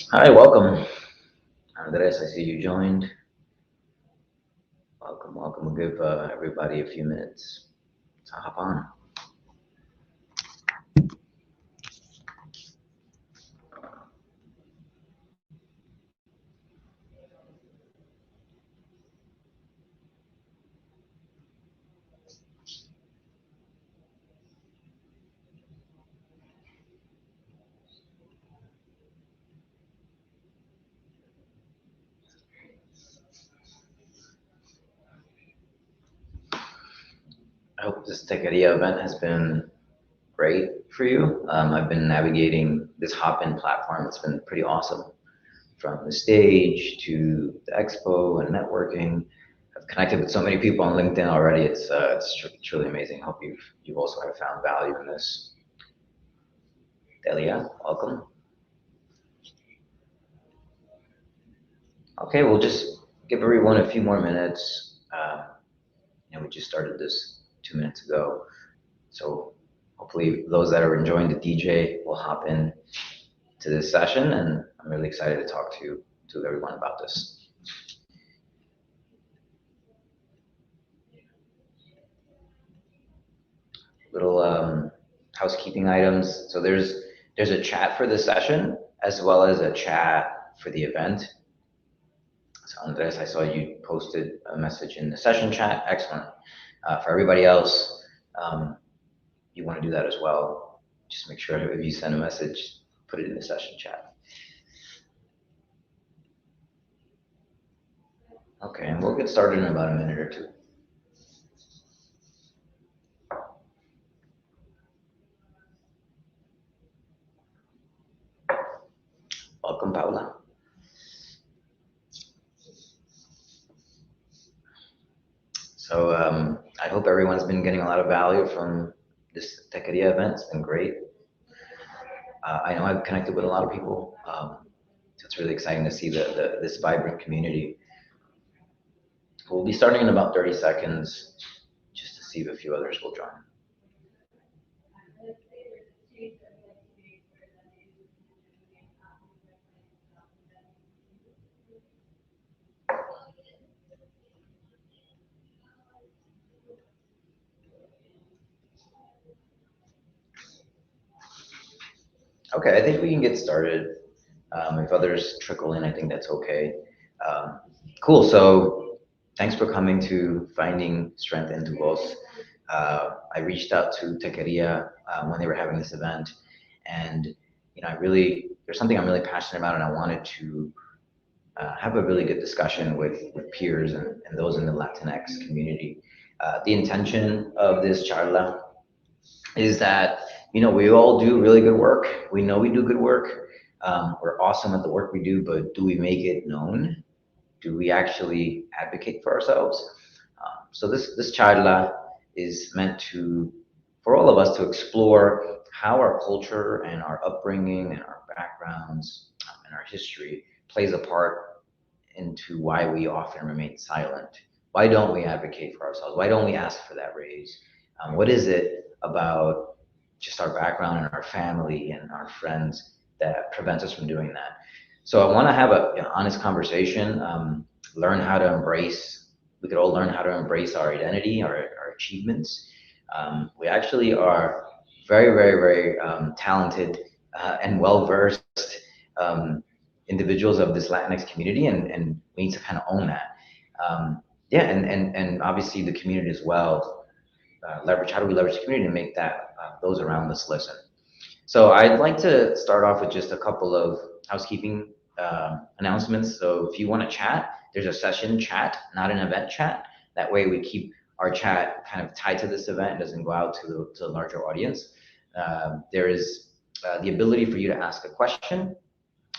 Hi, welcome. Andres, I see you joined. Welcome, welcome. We'll give everybody a few minutes to hop on. hope this Techqueria event has been great for you. I've been navigating this hop-in platform. It's been pretty awesome. From the stage to the expo and networking. I've connected with so many people on LinkedIn already. It's truly amazing. Hope you've also have found value in this. Delia, welcome. Okay, we'll just give everyone a few more minutes. We just started this 2 minutes ago. So hopefully those that are enjoying the DJ will hop in to this session, and I'm really excited to talk to everyone about this. Little housekeeping items. So there's a chat for the session as well as a chat for the event. So Andres, I saw you posted a message in the session chat. Excellent. For everybody else, you want to do that as well. Just make sure if you send a message, put it in the session chat. Okay, and we'll get started in about a minute or two. Welcome, Paula. So I hope everyone's been getting a lot of value from this Techqueria event. It's been great. I know I've connected with a lot of people. So it's really exciting to see this vibrant community. We'll be starting in about 30 seconds just to see if a few others will join. Okay, I think we can get started. If others trickle in, I think that's okay. Cool, so thanks for coming to Finding Strength in Tu Voz. I reached out to Techqueria when they were having this event, and there's something I'm really passionate about, and I wanted to have a really good discussion with peers and those in the Latinx community. The intention of this charla is that we all do really good work. We know we do good work. We're awesome at the work we do, but do we make it known? Do we actually advocate for ourselves? So this charla is meant for all of us to explore how our culture and our upbringing and our backgrounds and our history plays a part into why we often remain silent. Why don't we advocate for ourselves? Why don't we ask for that raise? What is it about just our background and our family and our friends that prevents us from doing that? So I want to have an honest conversation, learn how to embrace, we could all learn how to embrace our identity, our achievements. We actually are very, very, very talented and well-versed individuals of this Latinx community, and we need to kind of own that. And obviously the community as well. How do we leverage the community to make that those around us listen? So I'd like to start off with just a couple of housekeeping announcements. So if you want to chat, there's a session chat, not an event chat. That way we keep our chat kind of tied to this event and doesn't go out to the larger audience. There is the ability for you to ask a question.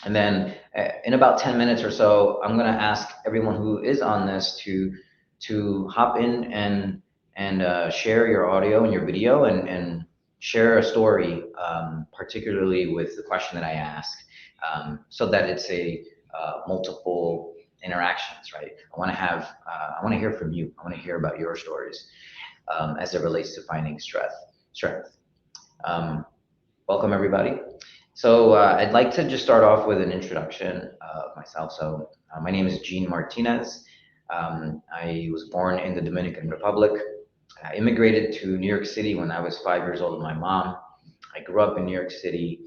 And then in about 10 minutes or so, I'm going to ask everyone who is on this to hop in and share your audio and your video and share a story, particularly with the question that I ask, so that it's a multiple interactions, right? I want to hear from you. I want to hear about your stories as it relates to finding strength. Welcome everybody. So I'd like to just start off with an introduction of myself. So my name is Gean Martinez. I was born in the Dominican Republic. I immigrated to New York City when I was 5 years old with my mom. I grew up in New York City,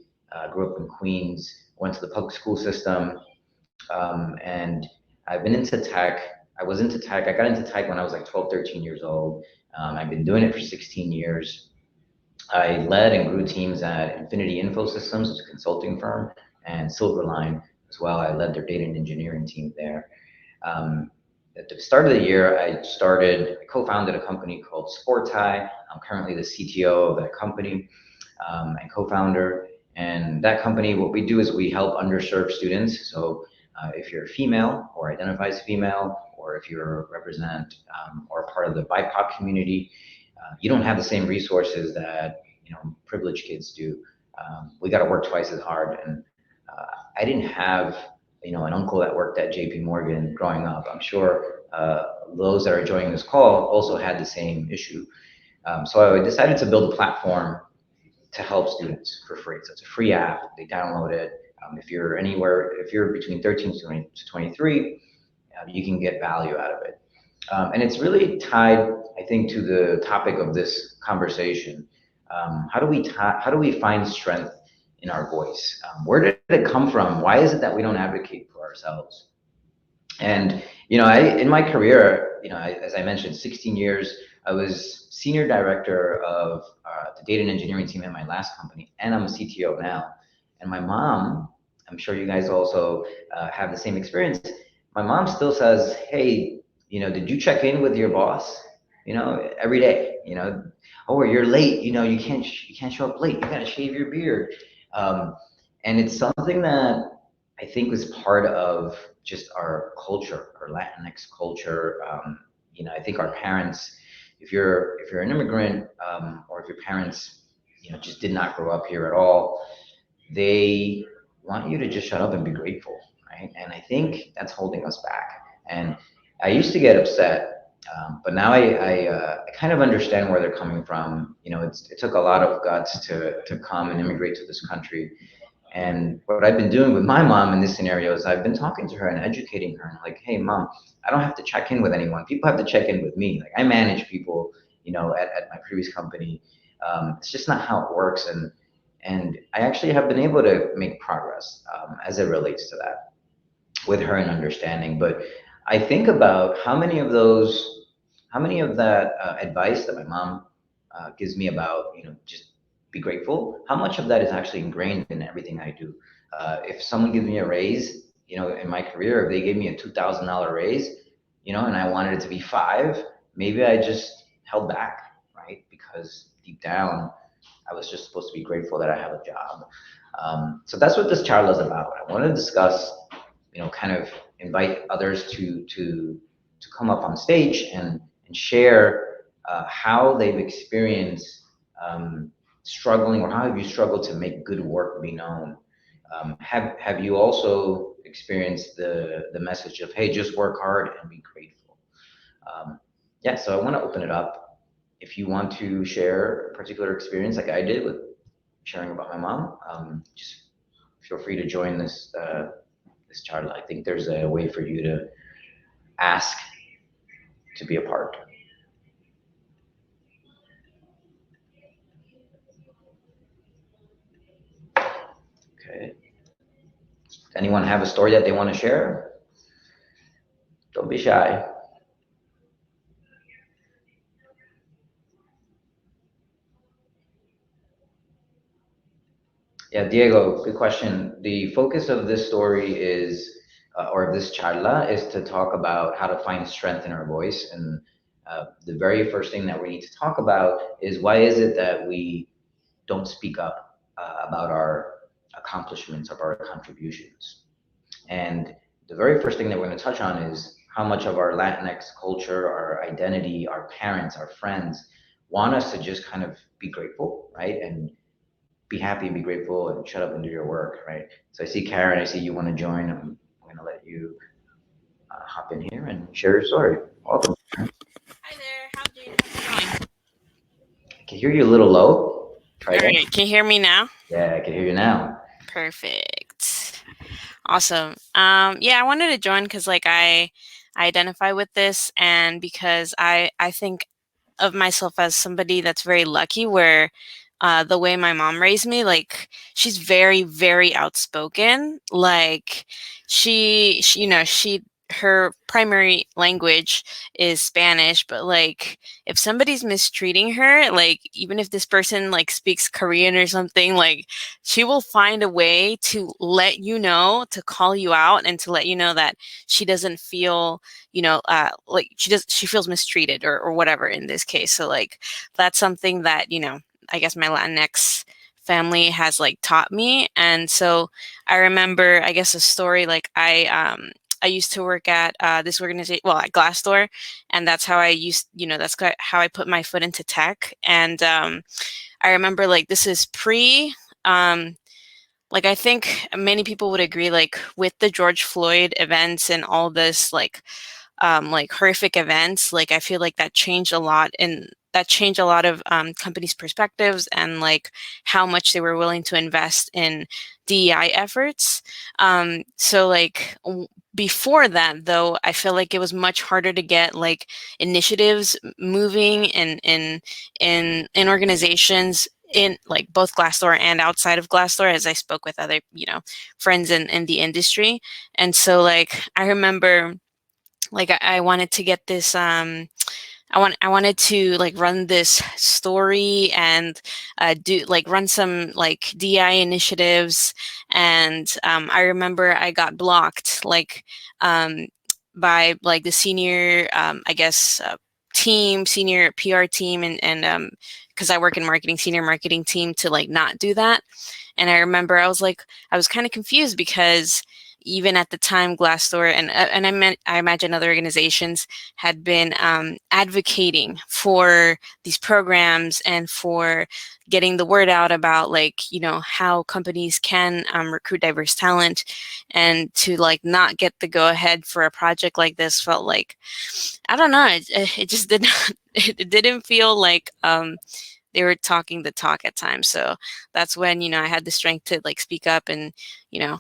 grew up in Queens, went to the public school system, and I've been into tech. I got into tech when I was like 12, 13 years old. I've been doing it for 16 years. I led and grew teams at Infinity Info Systems, which is a consulting firm, and Silverline as well. I led their data and engineering team there. at the start of the year, I co-founded a company called Sportai. I'm currently the CTO of that company and co-founder. And that company, what we do is we help underserved students. So if you're female or identify as female, or if you're represent or part of the BIPOC community, you don't have the same resources that privileged kids do. We got to work twice as hard, and I didn't have an uncle that worked at JP Morgan growing up. I'm sure those that are joining this call also had the same issue. So I decided to build a platform to help students for free. So it's a free app. They download it. If you're between 13 to 23, you can get value out of it. And it's really tied, I think, to the topic of this conversation. How do we find strength in our voice? Where did it come from? Why is it that we don't advocate for ourselves? And in my career, as I mentioned, 16 years, I was senior director of the data and engineering team at my last company, and I'm a CTO now. And my mom, I'm sure you guys also have the same experience. My mom still says, "Hey, did you check in with your boss? Every day. Oh, you're late. You can't show up late. You gotta shave your beard." And it's something that I think was part of just our culture, our Latinx culture. I think our parents, if you're an immigrant, or if your parents, just did not grow up here at all, they want you to just shut up and be grateful, right? And I think that's holding us back. And I used to get upset, but now I kind of understand where they're coming from. It took a lot of guts to come and immigrate to this country. And what I've been doing with my mom in this scenario is I've been talking to her and educating her, and like, "Hey, mom, I don't have to check in with anyone. People have to check in with me. Like, I manage people, at my previous company. It's just not how it works." And I actually have been able to make progress as it relates to that with her and understanding. But I think about how many of that advice that my mom gives me about, just be grateful, how much of that is actually ingrained in everything I do. If someone gives me a raise, in my career, if they gave me a $2,000 raise, and I wanted it to be five, maybe I just held back, right? Because deep down, I was just supposed to be grateful that I have a job. So that's what this charla is about. I want to discuss, kind of invite others to come up on stage and share how they've experienced struggling, or how have you struggled to make good work be known. Have you also experienced the message of, hey, just work hard and be grateful? Yeah, so I want to open it up. If you want to share a particular experience like I did with sharing about my mom, just feel free to join this charla. I think there's a way for you to ask to be a part. Okay. Anyone have a story that they want to share? Don't be shy. Yeah, Diego, good question. The focus of this story is, or this charla, is to talk about how to find strength in our voice. And the very first thing that we need to talk about is, why is it that we don't speak up about our accomplishments, of our contributions? And the very first thing that we're going to touch on is how much of our Latinx culture, our identity, our parents, our friends want us to just kind of be grateful, right? And be happy and be grateful and shut up and do your work, right? So I see Karen, I see you want to join. I'm going to let you hop in here and share your story. Welcome. Hi there, how's it going? I can hear you a little low. Try All again. right, can you hear me now? Yeah, I can hear you now. Perfect. Awesome. Yeah, I wanted to join because I identify with this, and because I think of myself as somebody that's very lucky, where the way my mom raised me, she's very, very outspoken. She her primary language is Spanish, but like if somebody's mistreating her, like even if this person like speaks Korean or something, like she will find a way to let you know, to call you out, and to let you know that she doesn't feel, like she feels mistreated, or whatever in this case. So like that's something that, I guess my Latinx family has like taught me. And so I remember, I guess, a story. Like I used to work at this organization, well, at Glassdoor, and that's how I used, how I put my foot into tech. And I remember, like, this is pre, like, I think many people would agree, like, with the George Floyd events and all this, like horrific events, like I feel like that changed a lot, and that changed a lot of companies' perspectives, and like how much they were willing to invest in DEI efforts. So like before that, though, I feel like it was much harder to get like initiatives moving in organizations, in like both Glassdoor and outside of Glassdoor, as I spoke with other, friends in the industry. And so like I remember, like I wanted to get this I wanted to like run this story, and do like run some like DI initiatives. And I remember I got blocked, like um, by like the senior, I guess, senior PR team, and because I work in marketing, senior marketing team, to like not do that. And I remember I was kind of confused, because even at the time, Glassdoor and I imagine other organizations had been advocating for these programs, and for getting the word out about, like, how companies can recruit diverse talent. And to like not get the go ahead for a project like this felt like, I don't know, it just did not, it didn't feel like they were talking the talk at times. So that's when, I had the strength to like speak up, and,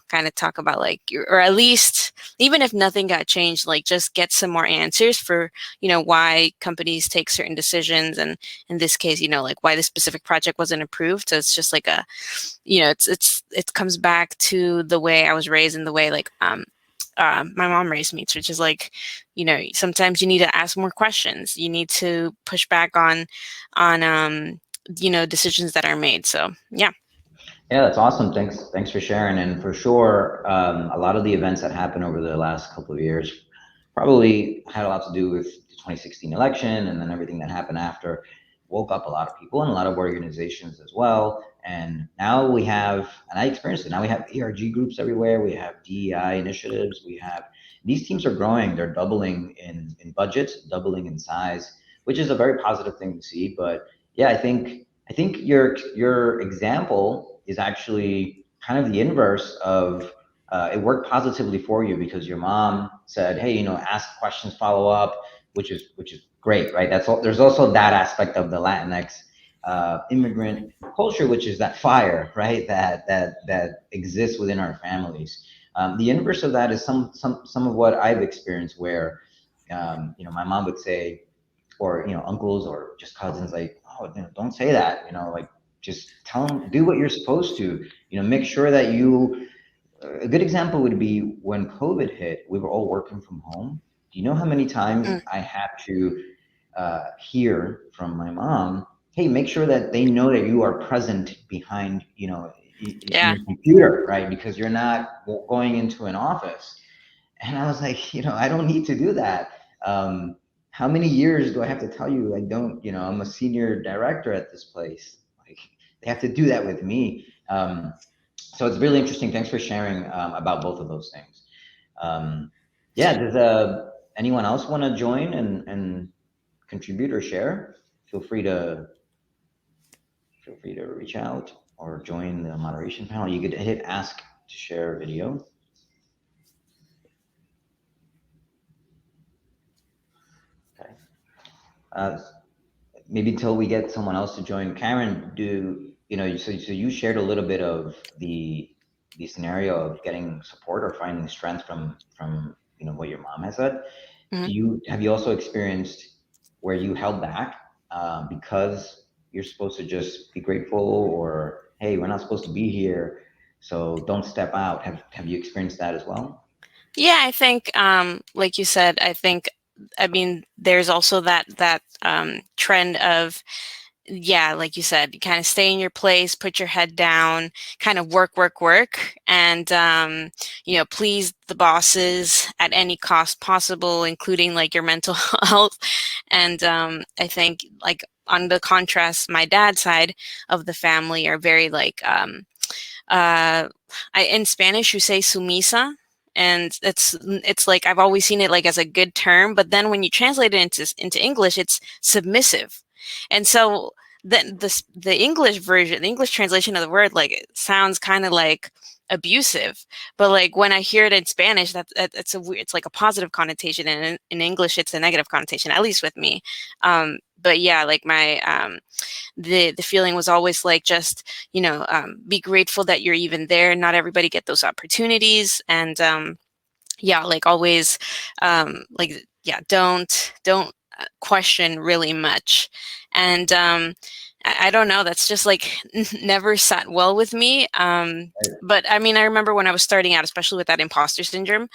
kind of talk about like, or at least, even if nothing got changed, like just get some more answers for, why companies take certain decisions. And in this case, like why this specific project wasn't approved. So it's just like it comes back to the way I was raised, and the way like, my mom raised me, which is like, sometimes you need to ask more questions. You need to push back on decisions that are made. So yeah. Yeah, that's awesome. Thanks for sharing. And for sure, a lot of the events that happened over the last couple of years probably had a lot to do with the 2016 election, and then everything that happened after woke up a lot of people and a lot of organizations as well. And now we have, and I experienced it, now we have ERG groups everywhere. We have DEI initiatives. We have, these teams are growing. They're doubling in budget, doubling in size, which is a very positive thing to see. But yeah, I think your example is actually kind of the inverse of, it worked positively for you because your mom said, "Hey, ask questions, follow up," which is great, right? That's all. There's also that aspect of the Latinx immigrant culture, which is that fire, right? That exists within our families. The inverse of that is some of what I've experienced, where my mom would say, or uncles or just cousins, like, oh, don't say that, like, just tell them, do what you're supposed to, make sure that you, a good example would be when COVID hit, we were all working from home. Do you know how many times Mm, I had to hear from my mom, hey, make sure that they know that you are present behind, in yeah. your computer, right? Because you're not going into an office. And I was like, I don't need to do that. How many years do I have to tell you? I don't, I'm a senior director at this place. Like, they have to do that with me. So it's really interesting. Thanks for sharing about both of those things. Um, yeah, does anyone else want to join and contribute or share? Feel free to feel free to reach out or join the moderation panel. You could hit ask to share video. Okay. Uh, Maybe until we get someone else to join. Karen, so you shared a little bit of the scenario of getting support or finding strength from what your mom has said. Mhm. Have you also experienced where you held back because you're supposed to just be grateful, or hey, we're not supposed to be here, so don't step out? Have you experienced that as well? Yeah, I think, like you said, I mean, there's also that trend of, yeah, like you said, you kind of stay in your place, put your head down, kind of work, and please the bosses at any cost possible, including like your mental health. And I think, like, on the contrast, my dad's side of the family are very like, uh, in Spanish you say sumisa, and it's like, I've always seen it like as a good term, but then when you translate it into English, it's submissive. And so then the English version, the English translation of the word, like, it sounds kind of like abusive, but like when I hear it in Spanish, it's like a positive connotation, and in English it's a negative connotation, at least with me. But yeah, like my the feeling was always like, just, be grateful that you're even there. Not everybody get those opportunities. And yeah, like, always, like, yeah, don't question really much. And I don't know, that's just like never sat well with me. But I mean, I remember when I was starting out, especially with that imposter syndrome,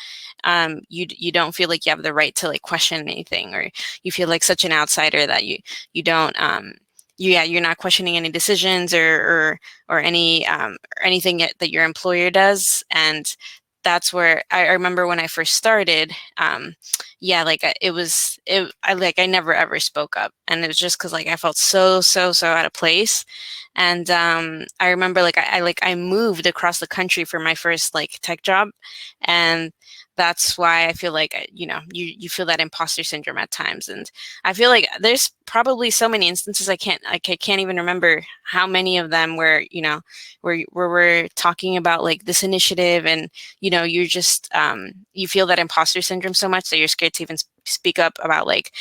you don't feel like you have the right to like question anything, or you feel like such an outsider that you don't yeah, you're not questioning any decisions, or or anything that your employer does. And that's where I remember when I first started, yeah, like, I never ever spoke up, and it was just because, like, I felt so out of place. And I remember, like, I moved across the country for my first like tech job, and that's why I feel like, you feel that imposter syndrome at times. And I feel like there's probably so many instances, I can't even remember how many of them, where, where we're talking about like this initiative, and you're just, you feel that imposter syndrome so much that you're scared to even speak up about, like,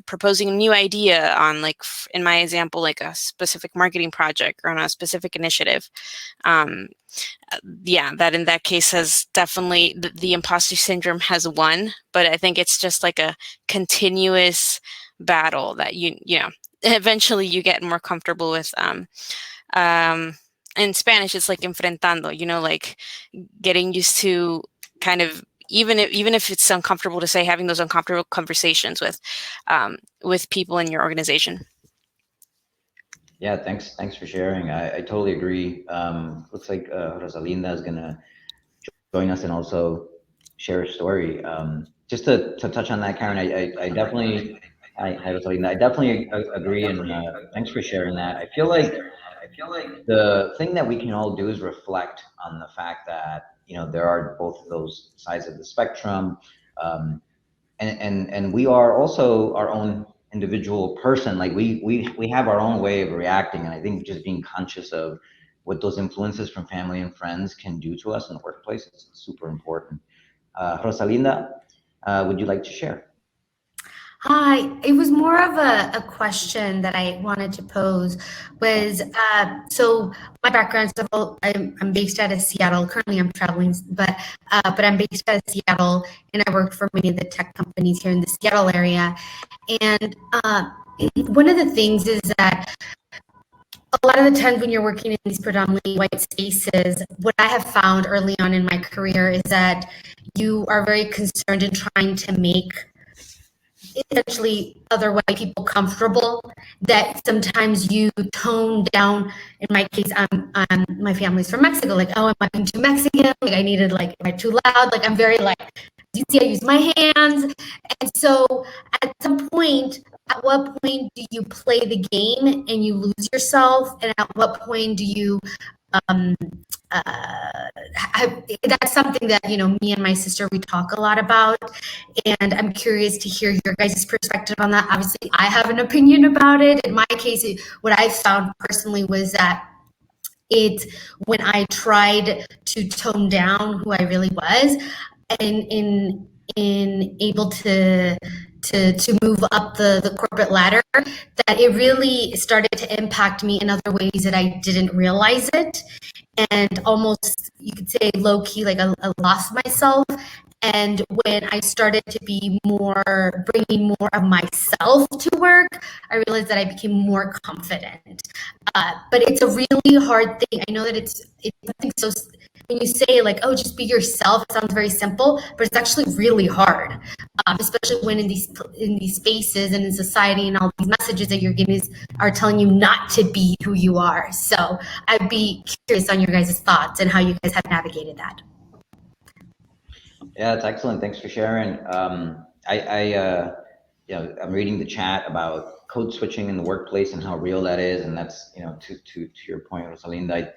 proposing a new idea on, like, in my example, like a specific marketing project or on a specific initiative. um, yeah, that in that case has definitely, the imposter syndrome has won, but I think it's just like a continuous battle that eventually you get more comfortable with. Um, in Spanish, it's like enfrentando, like getting used to, kind of, even if it's uncomfortable to say, having those uncomfortable conversations with people in your organization. Yeah, thanks for sharing. I totally agree. Looks like Rosalinda is gonna join us and also share a story. Just to touch on that, Karen, I definitely, hi Rosalinda, I definitely agree, and thanks for sharing that. I feel like the thing that we can all do is reflect on the fact that there are both of those sides of the spectrum. Um, and we are also our own individual person. Like we have our own way of reacting, and I think just being conscious of what those influences from family and friends can do to us in the workplace is super important. Rosalinda, would you like to share? Hi, it was more of a question that I wanted to pose was, so my background, so I'm based out of Seattle. Currently I'm traveling, but I'm based out of Seattle, and I worked for many of the tech companies here in the Seattle area. And one of the things is that a lot of the times when you're working in these predominantly white spaces, what I have found early on in my career is that you are very concerned in trying to make essentially other white people comfortable, that sometimes you tone down. In my case, my family's from Mexico. Like, oh, am I being too Mexican? Like, I needed, like, am I too loud? Like, I'm very like, you see, I use my hands. And so at some point, at what point do you play the game and you lose yourself? And at what point do you um, that's something that me and my sister, we talk a lot about, and I'm curious to hear your guys' perspective on that. Obviously, I have an opinion about it. In my case, what I found personally was that it when I tried to tone down who I really was, and in able to move up the corporate ladder, that it really started to impact me in other ways that I didn't realize it, and almost, you could say, low key, like I lost myself. And when I started to be more, bringing more of myself to work, I realized that I became more confident. But it's a really hard thing. I know that it's nothing so when you say like, oh, just be yourself, it sounds very simple, but it's actually really hard, especially when in these spaces and in society and all these messages that you're getting are telling you not to be who you are. So I'd be curious on your guys' thoughts and how you guys have navigated that. Yeah, it's excellent. Thanks for sharing. I'm reading the chat about code switching in the workplace and how real that is, and that's, to your point, Rosalinda.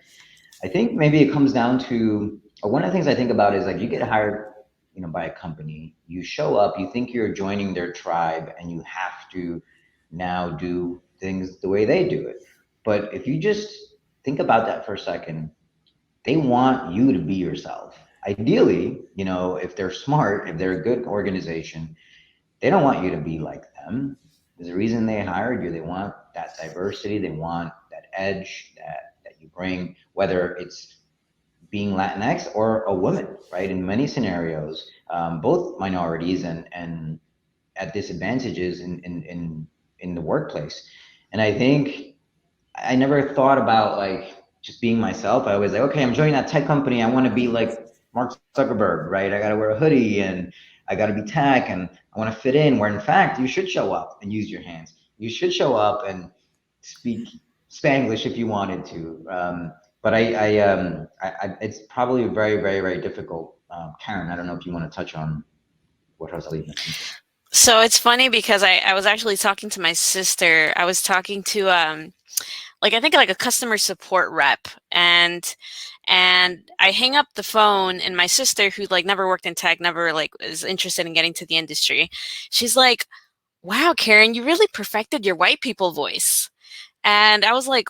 I think maybe it comes down to, or one of the things I think about is like you get hired, by a company, you show up, you think you're joining their tribe, and you have to now do things the way they do it. But if you just think about that for a second, they want you to be yourself. Ideally, if they're smart, if they're a good organization, they don't want you to be like them. There's a reason they hired you. They want that diversity. They want that edge that you bring, whether it's being Latinx or a woman, right? In many scenarios, both minorities and at disadvantages in the workplace. And I think I never thought about like just being myself. I was like, okay, I'm joining that tech company. I want to be like Mark Zuckerberg, right? I got to wear a hoodie and I got to be tech and I want to fit in, where in fact you should show up and use your hands. You should show up and speak Spanglish if you wanted to. But it's probably very, very, very difficult. Karen, I don't know if you want to touch on what Rosalie mentioned. So it's funny because I was actually talking to my sister. I was talking to I think like a customer support rep, and I hang up the phone, and my sister, who like never worked in tech, never like is interested in getting to the industry, she's like, "Wow, Karen, you really perfected your white people voice." And I was like,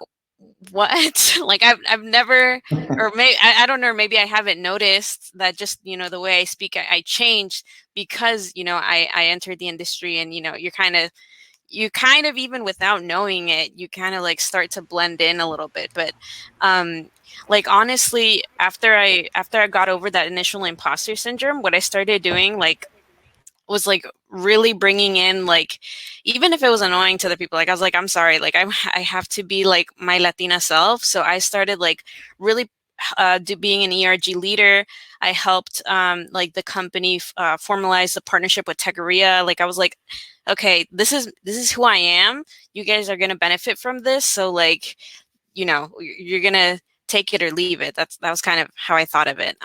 what? Like I've never, or maybe I don't know, maybe I haven't noticed that just, the way I speak, I changed because, I entered the industry, and, you kind of, even without knowing it, you kind of like start to blend in a little bit. But like honestly, after I got over that initial imposter syndrome, what I started doing was like really bringing in, like, even if it was annoying to the people, like I was like, I'm sorry, like I have to be like my Latina self. So I started like really being an ERG leader. I helped like the company formalize the partnership with Techqueria. Like I was like, okay, this is who I am. You guys are gonna benefit from this. So like, you're gonna take it or leave it. That was kind of how I thought of it.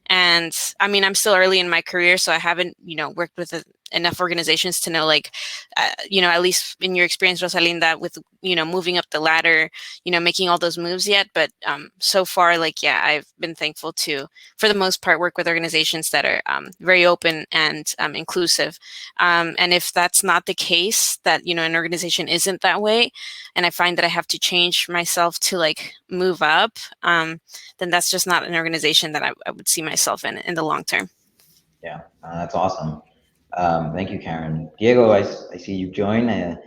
And I mean, I'm still early in my career, so I haven't, worked with enough organizations to know, like, at least in your experience, Rosalinda, with, moving up the ladder, making all those moves yet. But so far, like, yeah, I've been thankful to, for the most part, work with organizations that are very open and inclusive. And if that's not the case, that, an organization isn't that way, and I find that I have to change myself to like move up, then that's just not an organization that I would see myself in the long term. Yeah, that's awesome. Thank you, Karen. Diego, I see you join.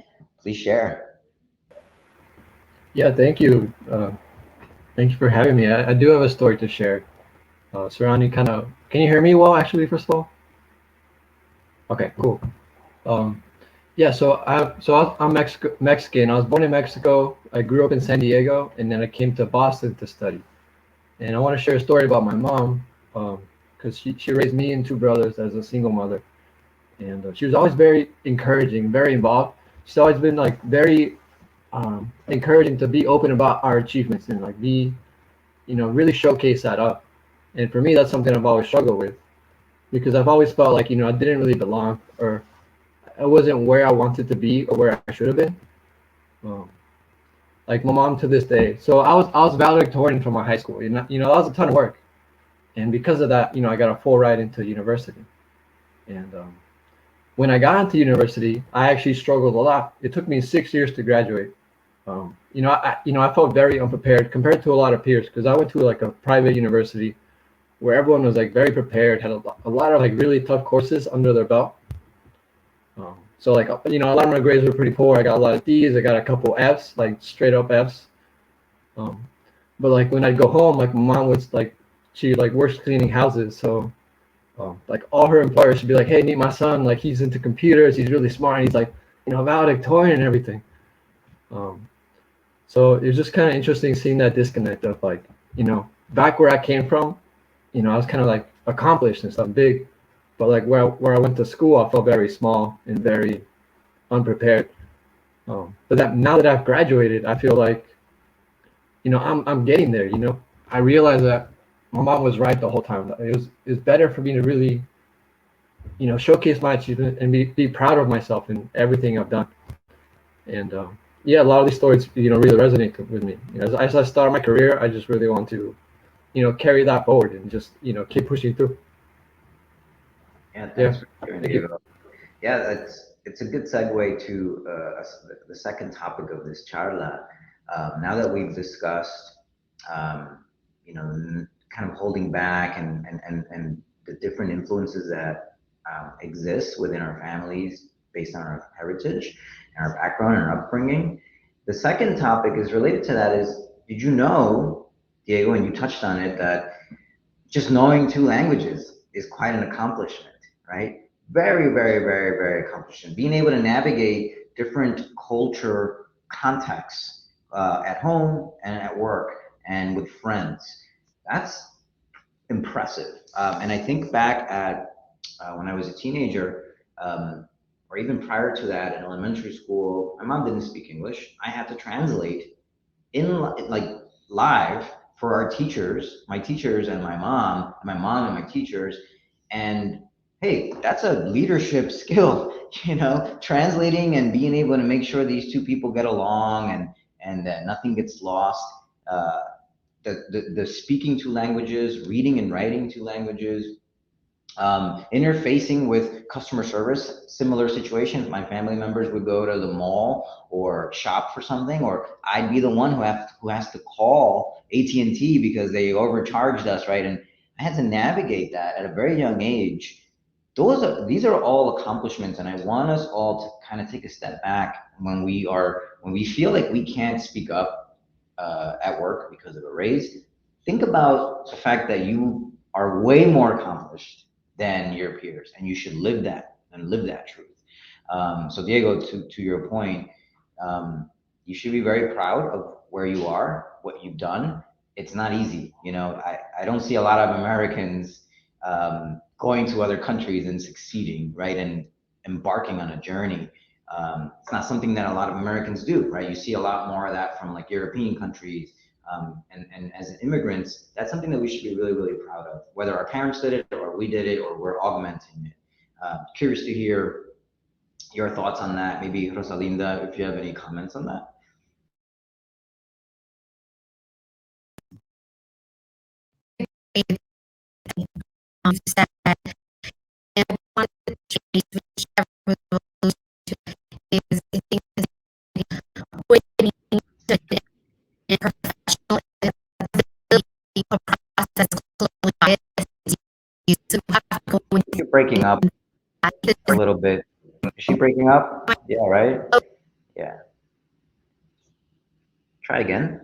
Please share. Yeah, thank you. Thank you for having me. I do have a story to share surrounding can you hear me well, actually, first of all? Okay, cool. Yeah, so I'm Mexican. I was born in Mexico. I grew up in San Diego, and then I came to Boston to study. And I want to share a story about my mom, because she raised me and two brothers as a single mother. And she was always very encouraging, very involved. She's always been like very encouraging to be open about our achievements and like be, really showcase that up. And for me, that's something I've always struggled with, because I've always felt like, I didn't really belong, or I wasn't where I wanted to be or where I should have been. Like my mom to this day. So I was valedictorian from my high school. That was a ton of work. And because of that, I got a full ride into university. And when I got into university, I actually struggled a lot. It took me 6 years to graduate. I felt very unprepared compared to a lot of peers, because I went to like a private university where everyone was like very prepared, had a lot of like really tough courses under their belt. So like, a lot of my grades were pretty poor. I got a lot of D's. I got a couple F's, like straight up F's. But like when I'd go home, like my mom was like, she like works cleaning houses. So like all her employers should be like, hey, meet my son. Like he's into computers. He's really smart. And he's like, valedictorian and everything. So it's just kind of interesting seeing that disconnect of like, back where I came from, you know, I was kind of like accomplished and stuff big, but like where I went to school, I felt very small and very unprepared. But that now that I've graduated, I feel like, you know, I'm getting there. You know, I realize that my mom was right the whole time. It's better for me to really, you know, showcase my achievement and be proud of myself and everything I've done. And yeah, a lot of these stories, you know, really resonate with me. You know, as I start my career, I just really want to, you know, carry that forward and just, you know, keep pushing through. Yeah, Yeah, thanks for sharing, thank you. Diego. Yeah, it's a good segue to the second topic of this charla. Now that we've discussed, um, you know, kind of holding back and the different influences that exist within our families based on our heritage and our background and our upbringing. The second topic is related to that is, did you know, Diego, and you touched on it, that just knowing two languages is quite an accomplishment, right? Very, very, very, very accomplishment. Being able to navigate different culture contexts at home and at work and with friends. That's impressive. And I think back at when I was a teenager, or even prior to that in elementary school, my mom didn't speak English. I had to translate in like live for our teachers, my teachers and my mom and my teachers. And hey, that's a leadership skill, you know, translating and being able to make sure these two people get along and that nothing gets lost. Uh, the speaking two languages, reading and writing two languages, interfacing with customer service, similar situations. My family members would go to the mall or shop for something, or I'd be the one who has to call AT&T because they overcharged us, right? And I had to navigate that at a very young age. These are all accomplishments, and I want us all to kind of take a step back when we feel like we can't speak up at work because of a raise. Think about the fact that you are way more accomplished than your peers, and you should live that and live that truth. So Diego, to your point, you should be very proud of where you are, what you've done. It's not easy, you know. I don't see a lot of Americans going to other countries and succeeding, right, and embarking on a journey. It's not something that a lot of Americans do, right? You see a lot more of that from like European countries, and as immigrants, that's something that we should be really, really proud of, whether our parents did it or we did it or we're augmenting it. Curious to hear your thoughts on that. Maybe Rosalinda, if you have any comments on that. Said, and one of the changes whichever was is I think awakening to and professional ability to process global bias. You have to go You're breaking up a little bit. Is she breaking up? Yeah, right? Yeah. Try again.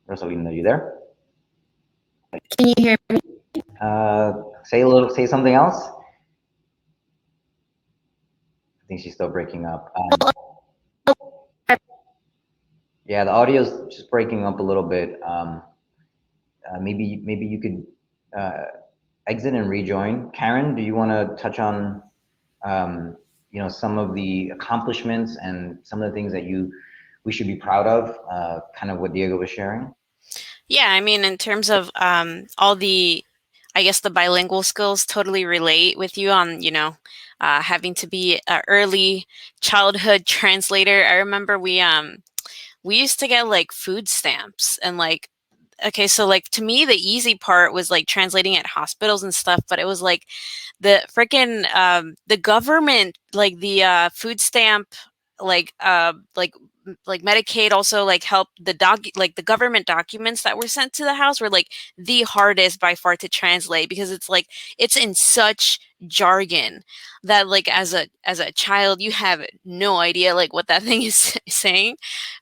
Rosalinda, you there? Can you hear me? Say something else. I think she's still breaking up. Yeah, the audio's just breaking up a little bit. Maybe you could exit and rejoin. Karen, do you want to touch on you know, some of the accomplishments and some of the things that we should be proud of? Kind of what Diego was sharing. Yeah, I mean, in terms of all the, I guess the bilingual skills totally relate with you on, you know, having to be an early childhood translator. I remember we used to get like food stamps and like, okay, so like to me the easy part was like translating at hospitals and stuff, but it was like the freaking the government, like the food stamp, like like Medicaid also like helped like the government documents that were sent to the house were like the hardest by far to translate because it's like it's in such jargon that like as a child you have no idea like what that thing is saying.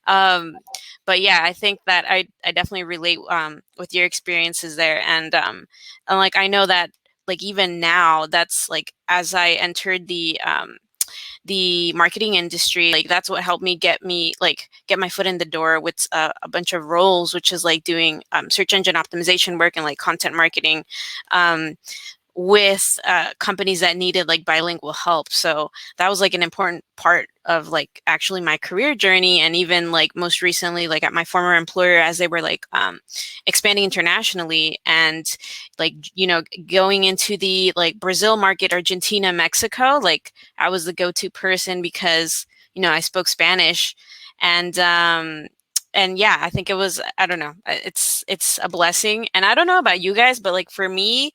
But yeah, I think that I definitely relate with your experiences there, and like I know that like even now, that's like as I entered the marketing industry, like that's what helped me get my foot in the door with a bunch of roles, which is like doing search engine optimization work and like content marketing. With companies that needed like bilingual help. So that was like an important part of like actually my career journey. And even like most recently, like at my former employer, as they were like expanding internationally and like, you know, going into the like Brazil market, Argentina, Mexico, like I was the go-to person because, you know, I spoke Spanish. And yeah, I think it was, I don't know, it's a blessing. And I don't know about you guys, but like for me,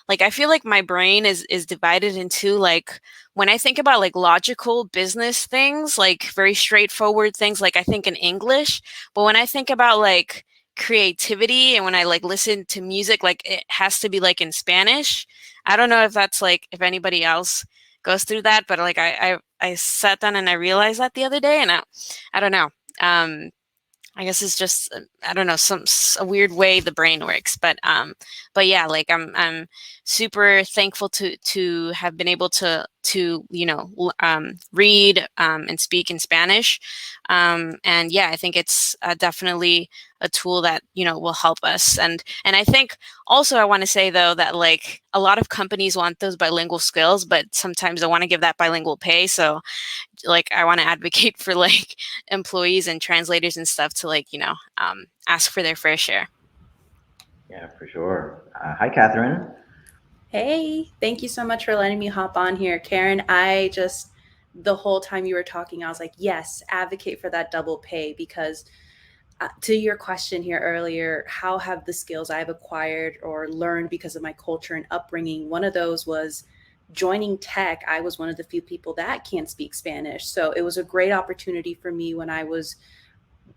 like I feel like my brain is divided into like when I think about like logical business things, like very straightforward things, like I think in English. But when I think about like creativity and when I like listen to music, like it has to be like in Spanish. I don't know if that's like if anybody else goes through that, but like I sat down and I realized that the other day, and I don't know. I guess it's just I don't know a weird way the brain works, but yeah, like I'm super thankful to have been able to you know read and speak in Spanish, and yeah, I think it's definitely a tool that you know will help us, and I think also I want to say though that like a lot of companies want those bilingual skills, but sometimes they want to give that bilingual pay, so like I want to advocate for like employees and translators and stuff to like you know ask for their fair share. Yeah, for sure. Hi, Catherine. Hey, thank you so much for letting me hop on here, Karen. The whole time you were talking, I was like, yes, advocate for that double pay because to your question here earlier, how have the skills I've acquired or learned because of my culture and upbringing? One of those was joining tech. I was one of the few people that can't speak Spanish. So it was a great opportunity for me when I was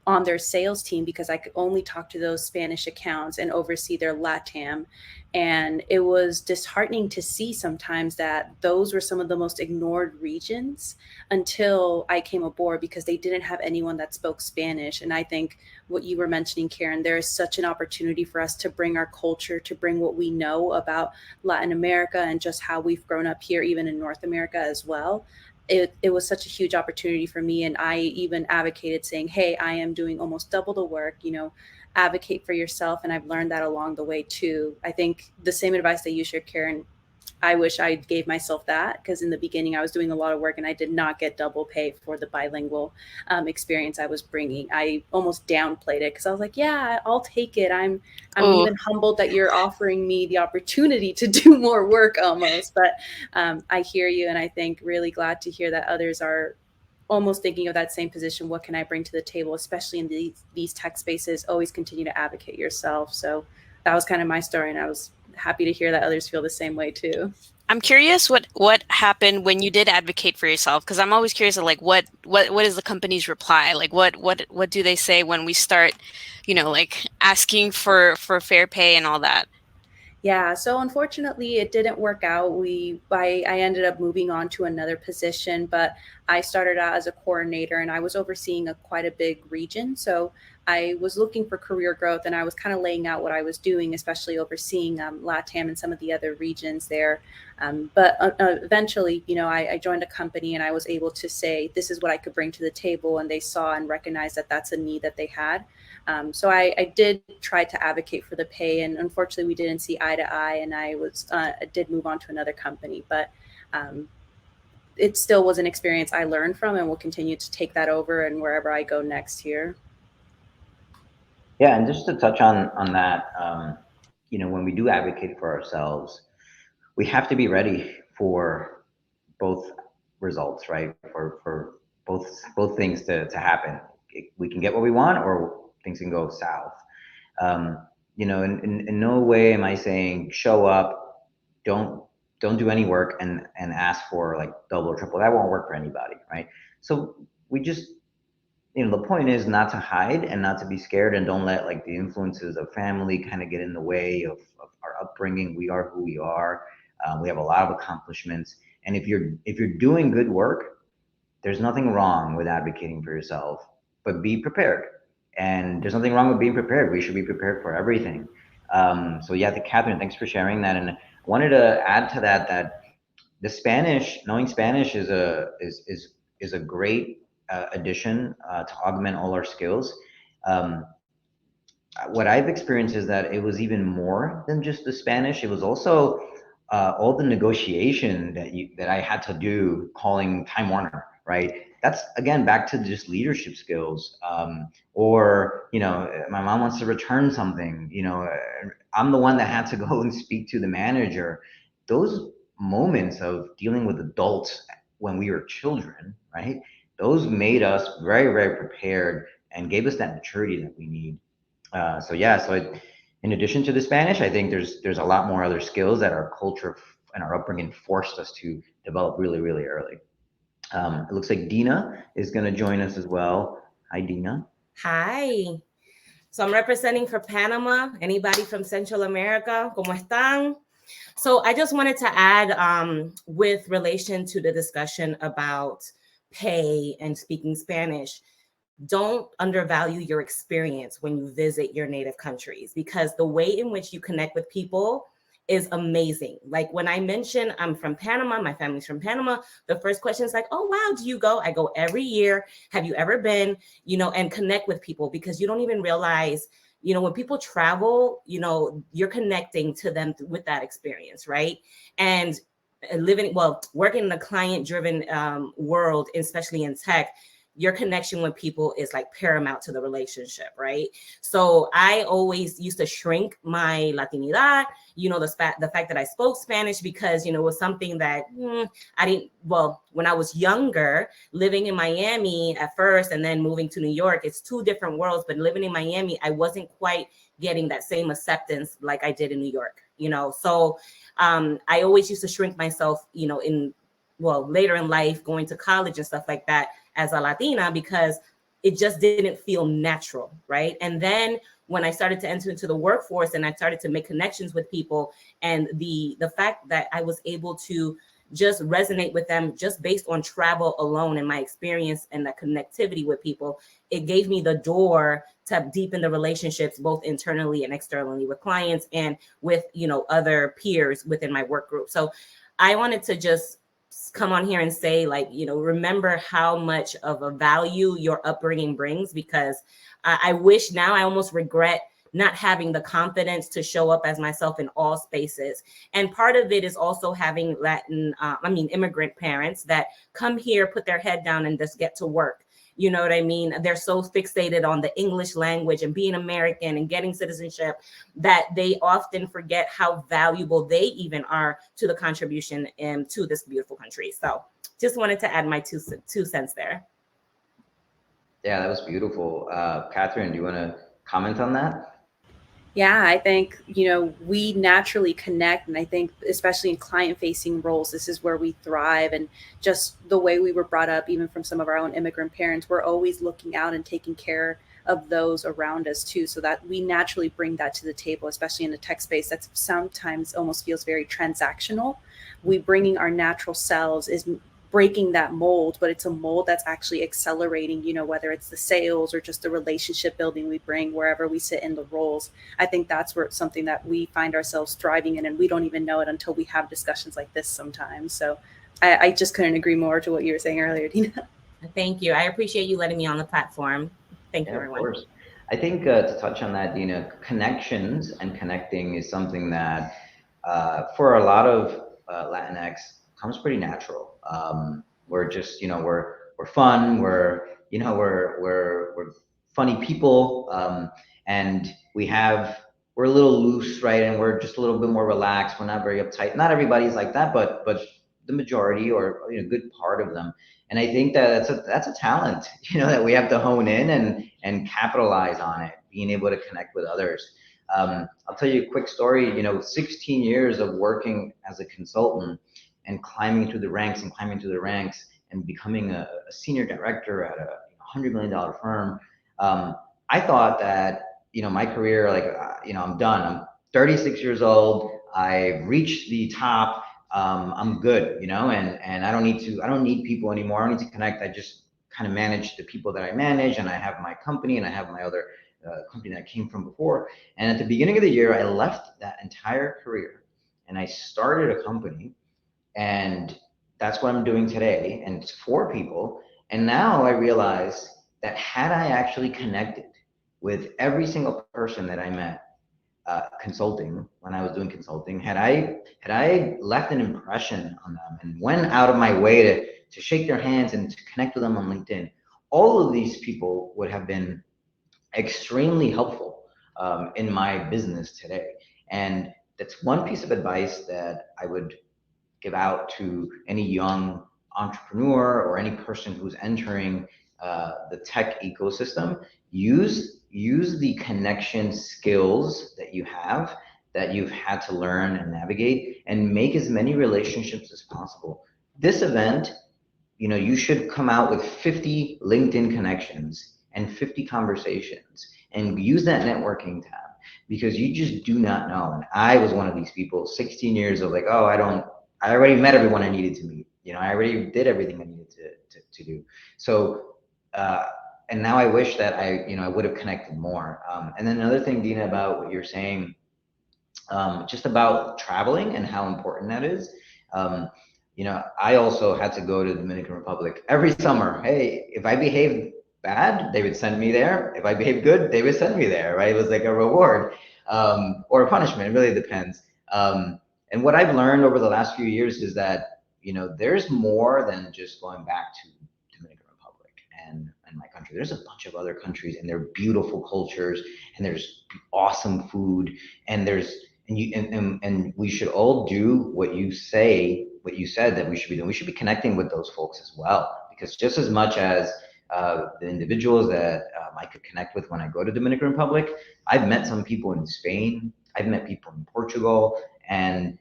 on their sales team because I could only talk to those Spanish accounts and oversee their LATAM. And it was disheartening to see sometimes that those were some of the most ignored regions until I came aboard because they didn't have anyone that spoke Spanish. And I think what you were mentioning, Karen, there is such an opportunity for us to bring our culture, to bring what we know about Latin America and just how we've grown up here, even in North America as well. It was such a huge opportunity for me. And I even advocated saying, hey, I am doing almost double the work, you know, advocate for yourself. And I've learned that along the way too. I think the same advice that you shared, Karen, I wish I gave myself that because in the beginning I was doing a lot of work and I did not get double pay for the bilingual experience I was bringing. I almost downplayed it because I was like, yeah, I'll take it. I'm even humbled that you're offering me the opportunity to do more work almost. But I hear you, and I think really glad to hear that others are almost thinking of that same position. What can I bring to the table, especially in these tech spaces? Always continue to advocate yourself. So that was kind of my story, and I was happy to hear that others feel the same way too. I'm curious what happened when you did advocate for yourself, because I'm always curious of like what is the company's reply, like what do they say when we start, you know, like asking for fair pay and all that. Yeah, so unfortunately, it didn't work out. I ended up moving on to another position, but I started out as a coordinator and I was overseeing quite a big region. So I was looking for career growth and I was kind of laying out what I was doing, especially overseeing LATAM and some of the other regions there. But eventually, you know, I joined a company and I was able to say, this is what I could bring to the table. And they saw and recognized that that's a need that they had. So I did try to advocate for the pay, and unfortunately we didn't see eye to eye, and I did move on to another company, but it still was an experience I learned from and will continue to take that over and wherever I go next here. Yeah, and just to touch on that, you know, when we do advocate for ourselves, we have to be ready for both results, right? For both things to happen. We can get what we want, or things can go south. You know, in no way am I saying show up, don't do any work and ask for like double or triple. That won't work for anybody, right? So we just, you know, the point is not to hide and not to be scared, and don't let like the influences of family kind of get in the way of our upbringing. We are who we are. We have a lot of accomplishments, and if you're doing good work, there's nothing wrong with advocating for yourself, but be prepared. And there's nothing wrong with being prepared. We should be prepared for everything. So yeah, Catherine, thanks for sharing that. And wanted to add to that that the Spanish, knowing Spanish is a great addition to augment all our skills. Um, what I've experienced is that it was even more than just the Spanish. It was also all the negotiation that I had to do calling Time Warner, right? That's again back to just leadership skills. Or my mom wants to return something. I'm the one that had to go and speak to the manager. Those moments of dealing with adults when we were children, right? Those made us very, very prepared and gave us that maturity that we need. In addition to the Spanish, I think there's a lot more other skills that our culture and our upbringing forced us to develop really, really early. It looks like Dina is going to join us as well. Hi, Dina. Hi. So I'm representing for Panama. Anybody from Central America? ¿Cómo están? So I just wanted to add with relation to the discussion about pay and speaking Spanish, don't undervalue your experience when you visit your native countries, because the way in which you connect with people is amazing. Like when I mention I'm from Panama, my family's from Panama, the first question is like, oh, wow, do you go? I go every year. Have you ever been, and connect with people, because you don't even realize, when people travel, you're connecting to them with that experience, right? And working in a client-driven world, especially in tech, your connection with people is like paramount to the relationship, right? So I always used to shrink my Latinidad, the fact that I spoke Spanish, because, it was something that I didn't, when I was younger, living in Miami at first and then moving to New York, it's two different worlds, but living in Miami, I wasn't quite getting that same acceptance like I did in New York, So I always used to shrink myself, later in life, going to college and stuff like that, as a Latina, because it just didn't feel natural, right? And then when I started to enter into the workforce and I started to make connections with people, and the fact that I was able to just resonate with them just based on travel alone and my experience and that connectivity with people, it gave me the door to deepen the relationships both internally and externally with clients and with, other peers within my work group. So I wanted to just come on here and say, remember how much of a value your upbringing brings, because I wish now, I almost regret not having the confidence to show up as myself in all spaces. And part of it is also having immigrant parents that come here, put their head down and just get to work. You know what I mean? They're so fixated on the English language and being American and getting citizenship that they often forget how valuable they even are to the contribution to this beautiful country. So just wanted to add my two cents there. Yeah, that was beautiful. Catherine, do you want to comment on that? Yeah, I think, we naturally connect. And I think especially in client facing roles, this is where we thrive. And just the way we were brought up, even from some of our own immigrant parents, we're always looking out and taking care of those around us too. So that we naturally bring that to the table, especially in the tech space that sometimes almost feels very transactional. We bringing our natural selves is breaking that mold, but it's a mold that's actually accelerating, whether it's the sales or just the relationship building we bring wherever we sit in the roles. I think that's where it's something that we find ourselves thriving in, and we don't even know it until we have discussions like this sometimes. So I just couldn't agree more to what you were saying earlier, Dina. Thank you. I appreciate you letting me on the platform. Thank you, everyone. Of course. I think to touch on that, Dina, connections and connecting is something that for a lot of Latinx comes pretty natural. We're just, we're fun. We're funny people, and we're a little loose, right? And we're just a little bit more relaxed. We're not very uptight. Not everybody's like that, but the majority, or a good part of them. And I think that that's a talent, that we have to hone in and capitalize on it, being able to connect with others. I'll tell you a quick story. 16 years of working as a consultant and climbing through the ranks and becoming a senior director at a $100 million firm. I thought that, my career, I'm done. I'm 36 years old. I've reached the top. I'm good, and I don't need people anymore. I don't need to connect. I just kind of manage the people that I manage, and I have my company, and I have my other company that I came from before. And at the beginning of the year, I left that entire career and I started a company, and that's what I'm doing today, and it's for people. And now I realize that had I actually connected with every single person that I met consulting, when I was doing consulting, had I left an impression on them and went out of my way to shake their hands and to connect with them on LinkedIn, all of these people would have been extremely helpful in my business today. And that's one piece of advice that I would give out to any young entrepreneur or any person who's entering the tech ecosystem. Use the connection skills that you have, that you've had to learn and navigate, and make as many relationships as possible. This event, you should come out with 50 LinkedIn connections and 50 conversations, and use that networking tab, because you just do not know. And I was one of these people, 16 years of like, oh, I already met everyone I needed to meet. I already did everything I needed to do. So, and now I wish that I would have connected more. And then another thing, Dina, about what you're saying, just about traveling and how important that is. I also had to go to the Dominican Republic every summer. Hey, if I behaved bad, they would send me there. If I behaved good, they would send me there, right? It was like a reward or a punishment. It really depends. And what I've learned over the last few years is that, there's more than just going back to Dominican Republic and my country. There's a bunch of other countries, and they're beautiful cultures, and there's awesome food, and and we should all do what you said that we should be doing. We should be connecting with those folks as well, because just as much as the individuals that I could connect with when I go to Dominican Republic, I've met some people in Spain, I've met people in Portugal, and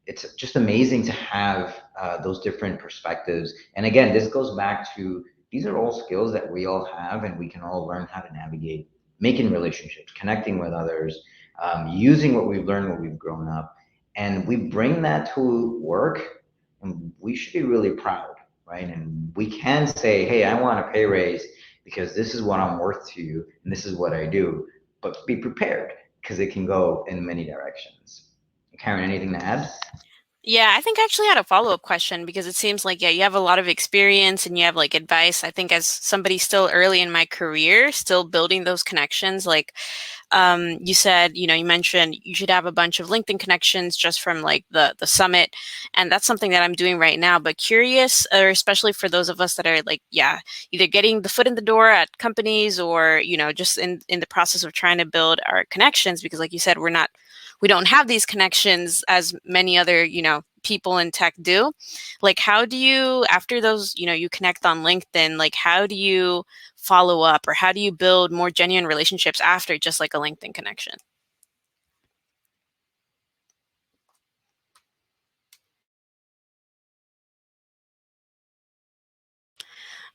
it's just amazing to have those different perspectives. And again, this goes back to, these are all skills that we all have, and we can all learn how to navigate making relationships, connecting with others, using what we've learned, what we've grown up, and we bring that to work, and we should be really proud, right? And we can say, hey, I want a pay raise because this is what I'm worth to you, and this is what I do. But be prepared, because it can go in many directions. Karen, anything to add? Yeah, I think I actually had a follow-up question, because it seems like, yeah, you have a lot of experience and you have like advice. I think as somebody still early in my career, still building those connections, like you said, you mentioned you should have a bunch of LinkedIn connections just from like the summit. And that's something that I'm doing right now, but curious, or especially for those of us that are like, yeah, either getting the foot in the door at companies, or, just in the process of trying to build our connections, because like you said, we don't have these connections as many other, people in tech do. Like, how do you, after those, you connect on LinkedIn, like, how do you follow up, or how do you build more genuine relationships after just like a LinkedIn connection?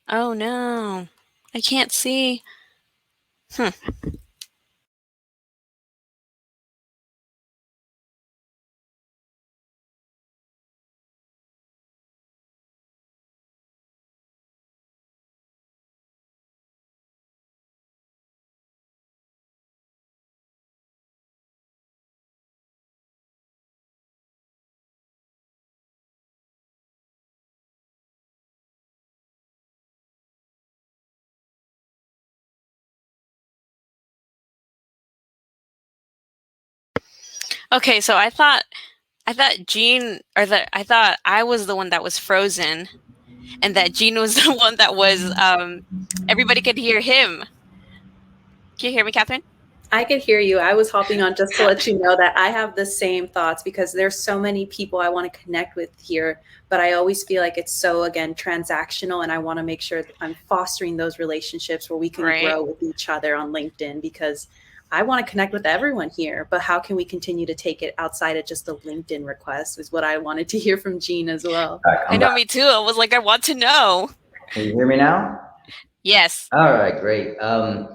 Oh no, I can't see. Okay, so I thought Gean, I thought I was the one that was frozen, and that Gean was the one that was, everybody could hear him. Can you hear me, Catherine? I could hear you. I was hopping on just to let you know that I have the same thoughts, because there's so many people I want to connect with here, but I always feel like it's so, again, transactional, and I want to make sure that I'm fostering those relationships where we can grow with each other on LinkedIn, because I want to connect with everyone here, but how can we continue to take it outside of just a LinkedIn request is what I wanted to hear from Gean as well. I know, me too. I was like, I want to know. Can you hear me now? Yes. All right, great.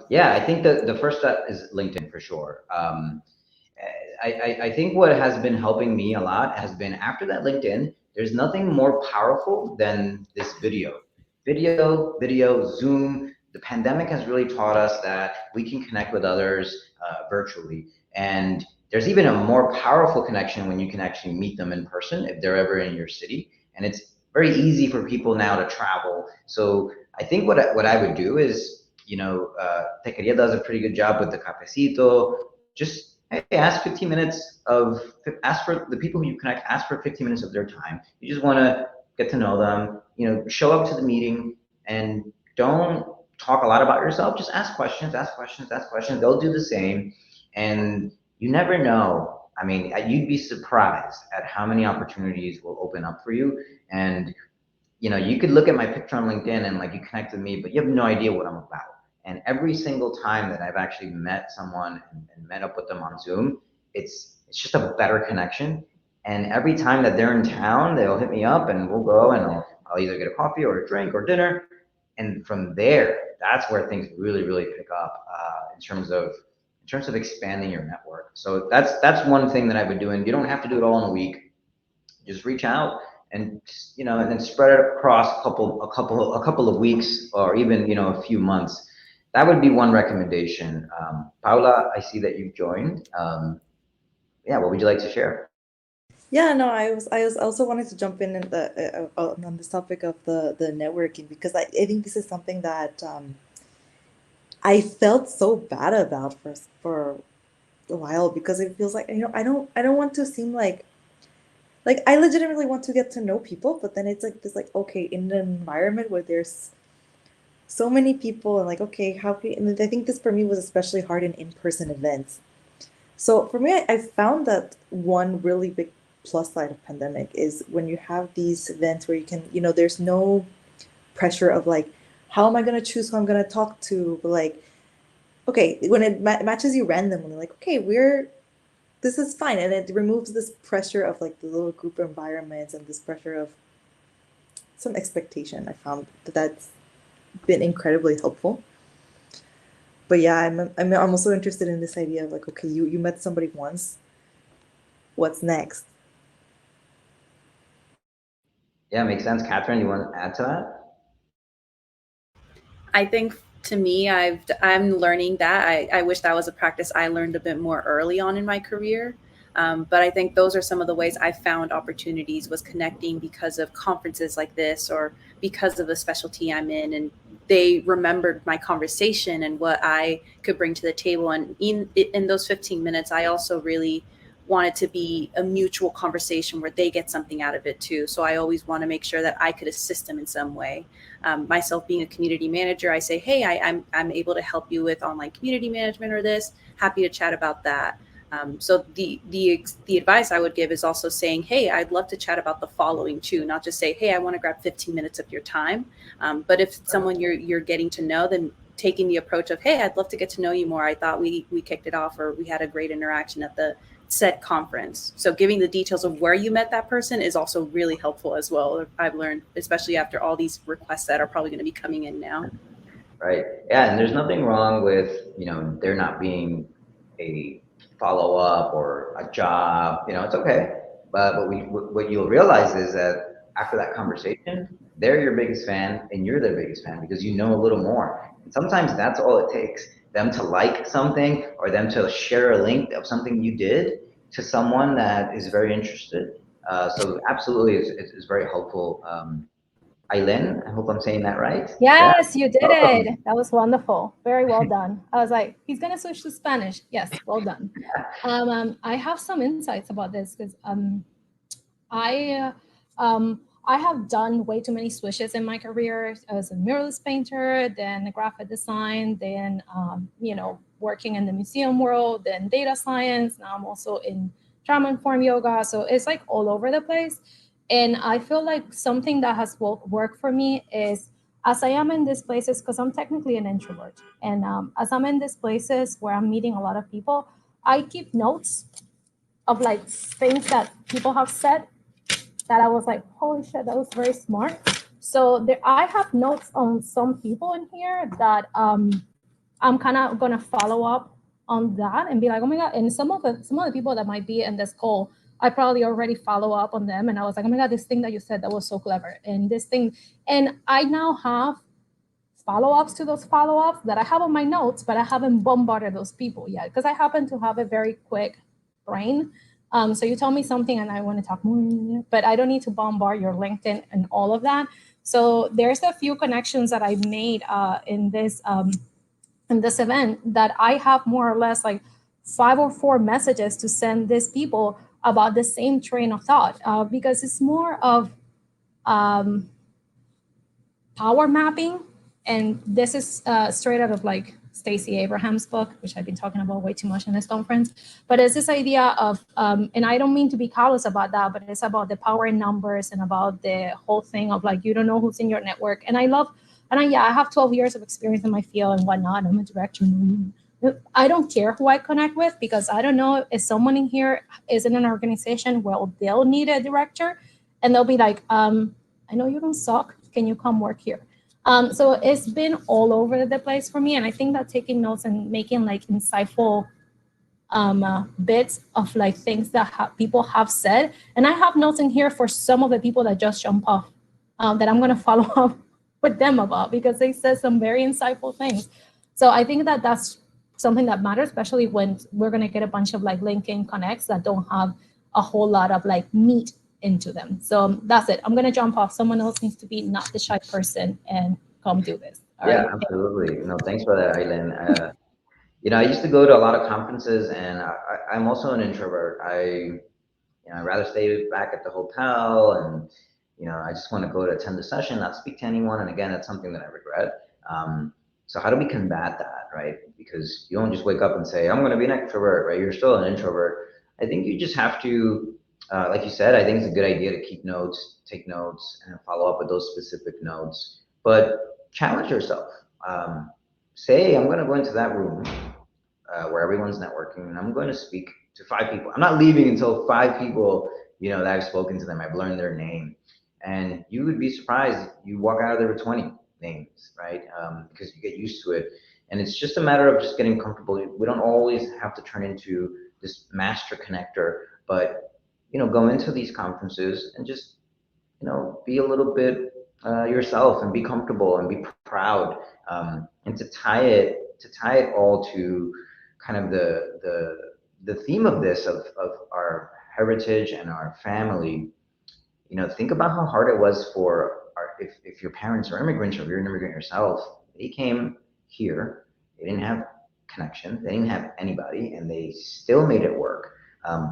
Yeah, I think the first step is LinkedIn for sure. I think what has been helping me a lot has been, after that LinkedIn, there's nothing more powerful than this video, Zoom. The pandemic has really taught us that we can connect with others virtually. And there's even a more powerful connection when you can actually meet them in person if they're ever in your city. And it's very easy for people now to travel. So I think what I would do is, Techqueria does a pretty good job with the cafecito. Just, hey, ask for the people who you connect, ask for 15 minutes of their time. You just want to get to know them, show up to the meeting and don't talk a lot about yourself. Just ask questions, ask questions, ask questions. They'll do the same. And you never know. I mean, you'd be surprised at how many opportunities will open up for you. And you could look at my picture on LinkedIn and like you connect with me, but you have no idea what I'm about. And every single time that I've actually met someone and met up with them on Zoom, it's just a better connection. And every time that they're in town, they'll hit me up and we'll go and I'll either get a coffee or a drink or dinner. And from there, that's where things really, really pick up in terms of expanding your network. So that's one thing that I've been doing. You don't have to do it all in a week. Just reach out and and then spread it across a couple of weeks or even a few months. That would be one recommendation. Paula, I see that you've joined. What would you like to share? Yeah, no, I was also wanted to jump in on this topic of the networking, because I think this is something that I felt so bad about for a while, because it feels like I don't want to seem like I legitimately want to get to know people, but then it's like this, like, okay, in an environment where there's so many people and like, okay, and I think this for me was especially hard in in-person events. So for me, I found that one really big plus side of pandemic is when you have these events where you can, there's no pressure of like, how am I going to choose who I'm going to talk to? But like, okay, when it matches you randomly, like, okay, this is fine. And it removes this pressure of like the little group environments and this pressure of some expectation. I found that's been incredibly helpful. But yeah, I'm also interested in this idea of like, okay, you met somebody once, what's next? Yeah, makes sense. Catherine, you want to add to that? I think to me, I'm learning that. I wish that was a practice I learned a bit more early on in my career. But I think those are some of the ways I found opportunities, was connecting because of conferences like this or because of the specialty I'm in. And they remembered my conversation and what I could bring to the table. And in those 15 minutes, I also really wanted to be a mutual conversation where they get something out of it too. So I always want to make sure that I could assist them in some way. Myself being a community manager, I say, hey, I'm able to help you with online community management or this. Happy to chat about that. So the advice I would give is also saying, hey, I'd love to chat about the following too, not just say, hey, I want to grab 15 minutes of your time. But if someone you're getting to know, then taking the approach of, hey, I'd love to get to know you more. I thought we kicked it off, or we had a great interaction at the said conference. So giving the details of where you met that person is also really helpful as well. I've learned, especially after all these requests that are probably going to be coming in now. Right. Yeah, and there's nothing wrong with, there not being a follow-up or a job, it's okay. But what you'll realize is that after that conversation, they're your biggest fan and you're their biggest fan because you know a little more. And sometimes that's all it takes, them to like something or them to share a link of something you did to someone that is very interested. So absolutely, it's very helpful. Aileen, I hope I'm saying that right. Yes, Yeah. you did Welcome. it. That was wonderful. Very well done. I was like, he's going to switch to Spanish. Yes, well done. I have some insights about this because I have done way too many switches in my career. I was a muralist painter, then graphic design, then working in the museum world, then data science. Now I'm also in trauma-informed yoga. So it's like all over the place. And I feel like something that has worked for me is, as I am in these places, because I'm technically an introvert, and as I'm in these places where I'm meeting a lot of people, I keep notes of like things that people have said that I was like, holy shit, that was very smart. So I have notes on some people in here that I'm kind of gonna follow up on that and be like, oh my god. And some of the people that might be in this call, I probably already follow up on them, and I was like, oh my god, this thing that you said, that was so clever, and this thing, and I now have follow-ups to those follow-ups that I have on my notes, but I haven't bombarded those people yet because I happen to have a very quick brain. So you tell me something and I want to talk more, but I don't need to bombard your LinkedIn and all of that. So there's a few connections that I made in this event that I have more or less like 5 or 4 messages to send these people about the same train of thought, because it's more of power mapping. And this is straight out of like Stacey Abraham's book, which I've been talking about way too much in this conference. But it's this idea of, and I don't mean to be callous about that, but it's about the power in numbers and about the whole thing of like, you don't know who's in your network. And I have 12 years of experience in my field and whatnot. I'm a director. I don't care who I connect with, because I don't know if someone in here is in an organization where they'll need a director and they'll be like, I know you don't suck. Can you come work here? So it's been all over the place for me. And I think that taking notes and making like insightful bits of like things that people have said. And I have notes in here for some of the people that just jump off that I'm going to follow up with them about, because they said some very insightful things. So I think that that's something that matters, especially when we're going to get a bunch of like LinkedIn connects that don't have a whole lot of like meat into them. So that's it. I'm going to jump off. Someone else needs to be not the shy person and come do this. All Yeah, right? absolutely. No, thanks for that, Aileen. I used to go to a lot of conferences, and I'm also an introvert. I'd rather stay back at the hotel, and I just want to go to attend the session, not speak to anyone. And again, that's something that I regret. So how do we combat that, right? Because you don't just wake up and say, I'm going to be an extrovert, right? You're still an introvert. I think you just have to, like you said, I think it's a good idea to keep notes, take notes, and follow up with those specific notes. But challenge yourself. Say, I'm going to go into that room where everyone's networking, and I'm going to speak to 5 people. I'm not leaving until 5 people, that I've spoken to them. I've learned their name. And you would be surprised. You walk out of there with 20 names, right? Because you get used to it. And it's just a matter of just getting comfortable. We don't always have to turn into this master connector, but, go into these conferences and just, be a little bit yourself and be comfortable and be proud. And to tie it all to kind of the theme of this, of our heritage and our family. Think about how hard it was for if your parents are immigrants, or if you're an immigrant yourself. They came here, they didn't have connection, they didn't have anybody, and they still made it work.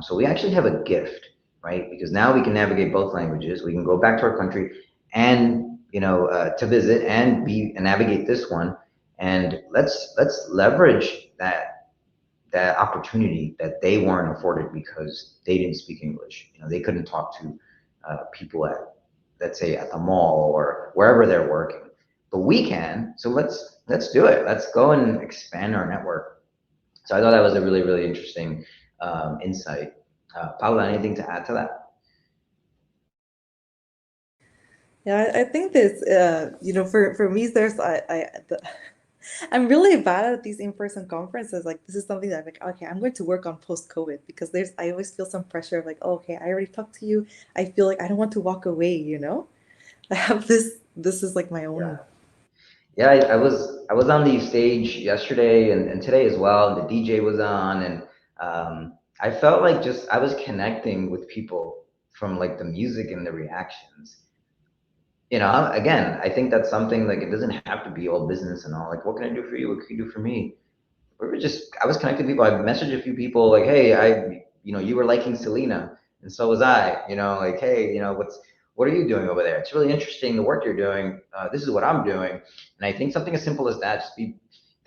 So we actually have a gift, right? Because now we can navigate both languages. We can go back to our country and to visit and navigate this one. And let's leverage that opportunity that they weren't afforded because they didn't speak English. They couldn't talk to people at, let's say, at the mall or wherever they're working, but we can. So let's do it. Let's go and expand our network. So I thought that was a really, really interesting insight. Paula, anything to add to that? Yeah, I think this, for me, I'm really bad at these in-person conferences. Like, this is something that I'm like, okay, I'm going to work on post-COVID, because I always feel some pressure of like, oh, okay, I already talked to you. I feel like I don't want to walk away, I have this is like my own. Yeah, I was on the stage yesterday and today as well. The DJ was on, and I felt like I was connecting with people from like the music and the reactions. Again, I think that's something, like, it doesn't have to be all business and all. Like, what can I do for you? What can you do for me? I was connecting people. I messaged a few people like, hey, you were liking Selena, and so was I. Like, hey, what are you doing over there? It's really interesting, the work you're doing. This is what I'm doing. And I think something as simple as that,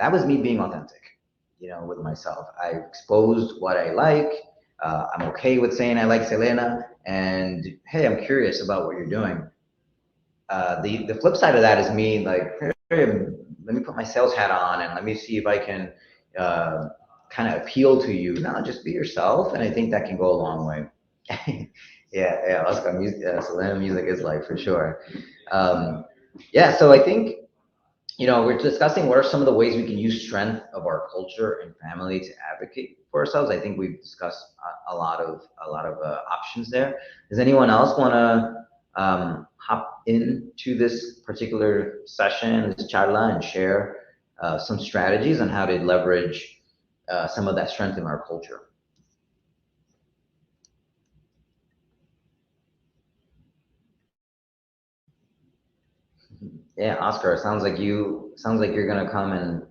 that was me being authentic, with myself. I exposed what I like. I'm okay with saying I like Selena, and hey, I'm curious about what you're doing. The flip side of that is me like, hey, let me put my sales hat on and let me see if I can kind of appeal to you. No, just be yourself, and I think that can go a long way. yeah, Oscar, Selena music is life for sure. So I think we're discussing what are some of the ways we can use strength of our culture and family to advocate for ourselves. I think we've discussed a lot of options there. Does anyone else want to hop into this particular session, this charla, and share some strategies on how to leverage some of that strength in our culture? Yeah, Oscar, sounds like you're gonna come and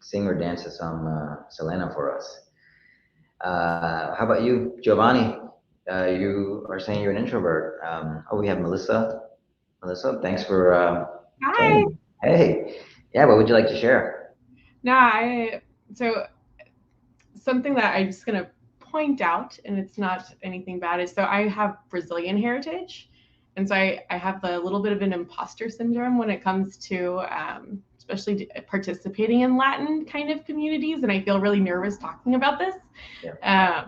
sing or dance to some Selena for us. How about you, Giovanni? You are saying you're an introvert. Oh, we have Melissa. Melissa, thanks for Hi. joining. Hey, yeah, what would you like to share? No, so something that I'm just gonna point out, and it's not anything bad, is so I have Brazilian heritage, and so I have a little bit of an imposter syndrome when it comes to especially participating in Latin kind of communities, and I feel really nervous talking about this. Yeah.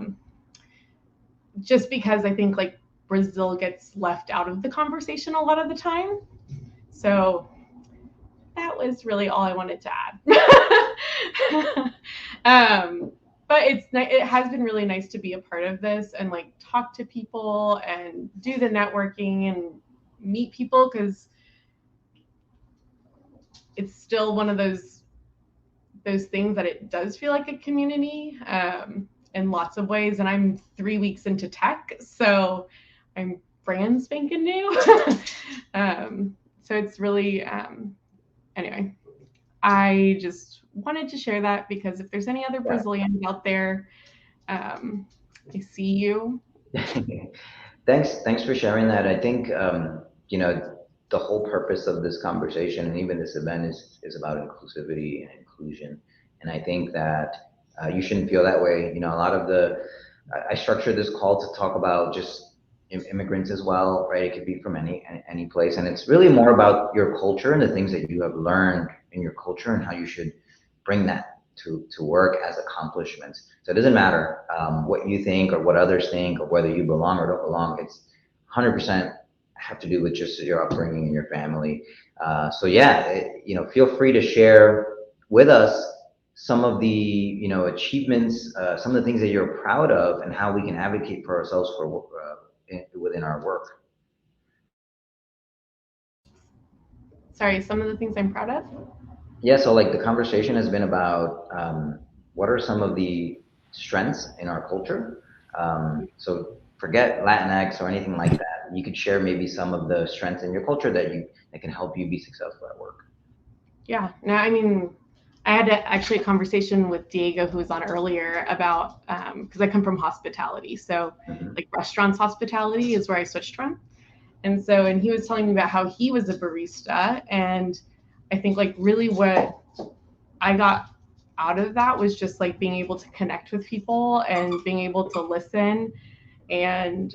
Just because I think like Brazil gets left out of the conversation a lot of the time. So that was really all I wanted to add. But it has been really nice to be a part of this and like talk to people and do the networking and meet people, because it's still one of those things that it does feel like a community in lots of ways. And I'm 3 weeks into tech, so I'm brand spanking new. So it's really anyway, I just wanted to share that because if there's any other Brazilians out there, I see you. Thanks for sharing that. I think you know, the whole purpose of this conversation and even this event is about inclusivity and inclusion. And I think that you shouldn't feel that way. You know, a lot of I structured this call to talk about just immigrants as well, right? It could be from any place, and it's really more about your culture and the things that you have learned in your culture and how you should bring that to work as accomplishments. So it doesn't matter what you think or what others think or whether you belong or don't belong. It's 100% have to do with just your upbringing and your family. So yeah, you know, feel free to share with us some of the, you know, achievements, some of the things that you're proud of, and how we can advocate for ourselves for within our work. Sorry, some of the things I'm proud of? Yeah, so like the conversation has been about what are some of the strengths in our culture. So forget Latinx or anything like that. You could share maybe some of the strengths in your culture that can help you be successful at work. Yeah, no, I mean, I had actually a conversation with Diego, who was on earlier, about because I come from hospitality, so like restaurants hospitality is where I switched from. And so, and he was telling me about how he was a barista. And I think like really what I got out of that was just like being able to connect with people and being able to listen and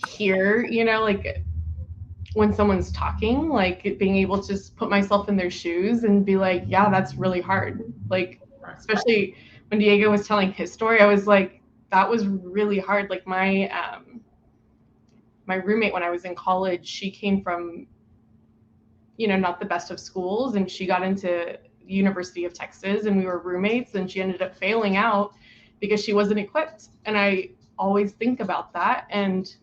hear, you know, like when someone's talking, like being able to just put myself in their shoes and be like, yeah, that's really hard. Like, especially when Diego was telling his story, I was like, that was really hard. Like my roommate when I was in college, she came from, you know, not the best of schools, and she got into University of Texas, and we were roommates, and she ended up failing out because she wasn't equipped. And I always think about that. And,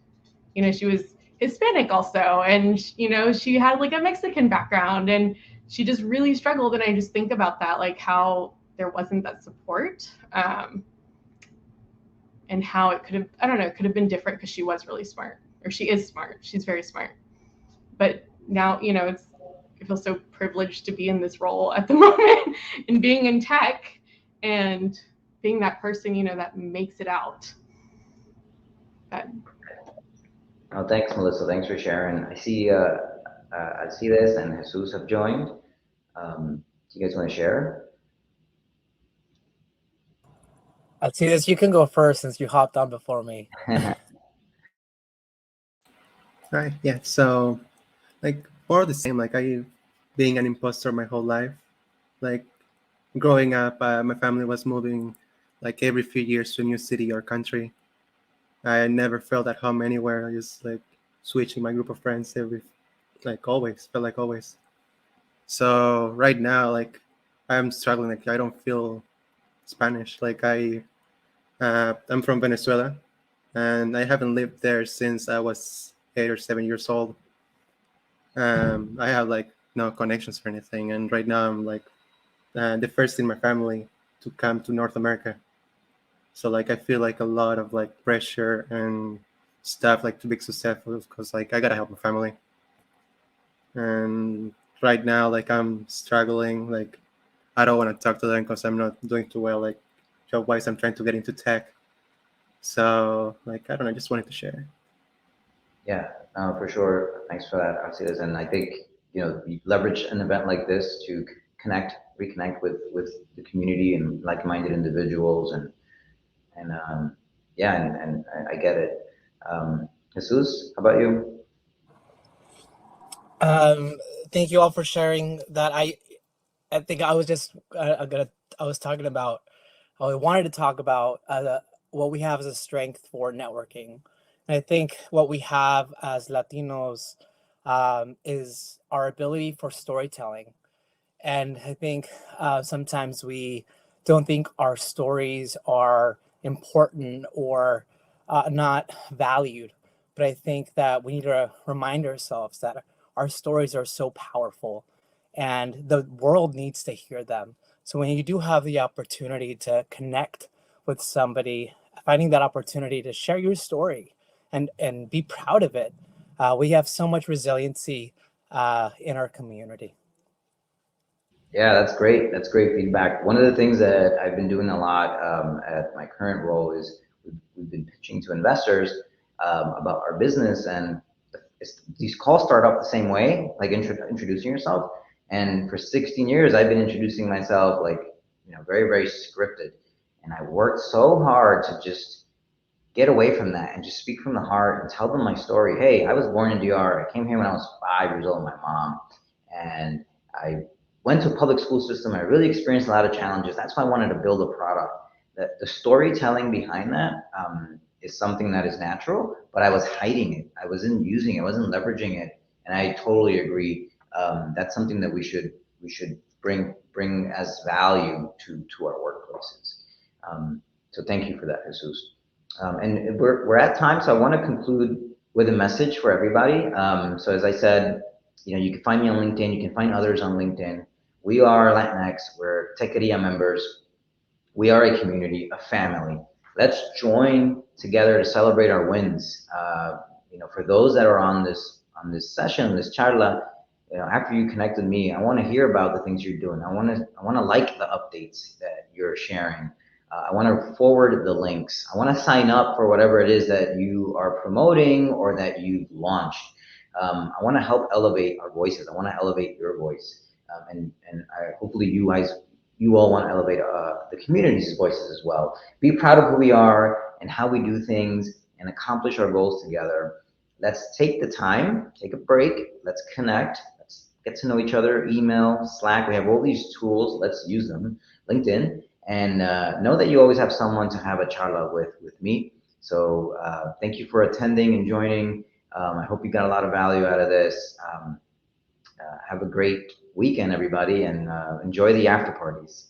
you know, she was Hispanic also, and, you know, she had like a Mexican background, and she just really struggled. And I just think about that, like how there wasn't that support, and how it could have, I don't know, it could have been different because she was really smart, or she is smart. She's very smart. But now, you know, I feel so privileged to be in this role at the moment and being in tech and being that person, you know, that makes it out. Oh, thanks, Melissa. Thanks for sharing. I see this and Jesus have joined. Do you guys want to share? Alcides, you can go first since you hopped on before me. Right. Yeah. So, like, more of the same. Like, I being an imposter my whole life. Like, growing up, my family was moving like every few years to a new city or country. I never felt at home anywhere. I just like switching my group of friends felt like always. So right now, like, I'm struggling. Like, I don't feel Spanish. Like, I'm from Venezuela, and I haven't lived there since I was 8 or 7 years old. I have like no connections or anything, and right now I'm like the first in my family to come to North America. So like I feel like a lot of like pressure and stuff like to be successful because like I gotta help my family, and right now, like I'm struggling. Like I don't want to talk to them because I'm not doing too well. Like job-wise, I'm trying to get into tech. So like I don't know, I just wanted to share. Yeah, for sure. Thanks for that, Arcides. And I think, you leverage an event like this to reconnect with the community and like-minded individuals, and yeah, and I get it. Jesus, how about you? Um, Thank you all for sharing that. I think I was just I was talking about, I wanted to talk about what we have as a strength for networking. And I think what we have as Latinos is our ability for storytelling. And I think sometimes we don't think our stories are important or not valued. But I think that we need to remind ourselves that our stories are so powerful and the world needs to hear them. So when you do have the opportunity to connect with somebody, finding that opportunity to share your story and be proud of it, we have so much resiliency in our community. Yeah, that's great. That's great feedback. One of the things that I've been doing a lot at my current role is we've been pitching to investors about our business, and these calls start off the same way, like introducing yourself. And for 16 years, I've been introducing myself like, very, very scripted. And I worked so hard to just get away from that and just speak from the heart and tell them my story. Hey, I was born in DR. I came here when I was 5 years old with my mom, and I went to a public school system. I really experienced a lot of challenges. That's why I wanted to build a product. The storytelling behind that is something that is natural, but I was hiding it. I wasn't using it. I wasn't leveraging it. And I totally agree. That's something that we should bring as value to our workplaces. So thank you for that, Jesus. And we're at time, so I want to conclude with a message for everybody. So as I said, you can find me on LinkedIn. You can find others on LinkedIn. We are Latinx. We're Techqueria members. We are a community, a family. Let's join together to celebrate our wins. For those that are on this session, this charla, after you connect with me, I want to hear about the things you're doing. I want to like the updates that you're sharing. I want to forward the links. I want to sign up for whatever it is that you are promoting or that you've launched. I want to help elevate our voices. I want to elevate your voice, and hopefully you all want to elevate the community's voices as well. Be proud of who we are and how we do things and accomplish our goals together. Let's take the time, take a break. Let's connect. Let's get to know each other. Email, Slack. We have all these tools. Let's use them. LinkedIn. And know that you always have someone to have a charla with me. So thank you for attending and joining. I hope you got a lot of value out of this. Have a great weekend, everybody, and enjoy the after parties.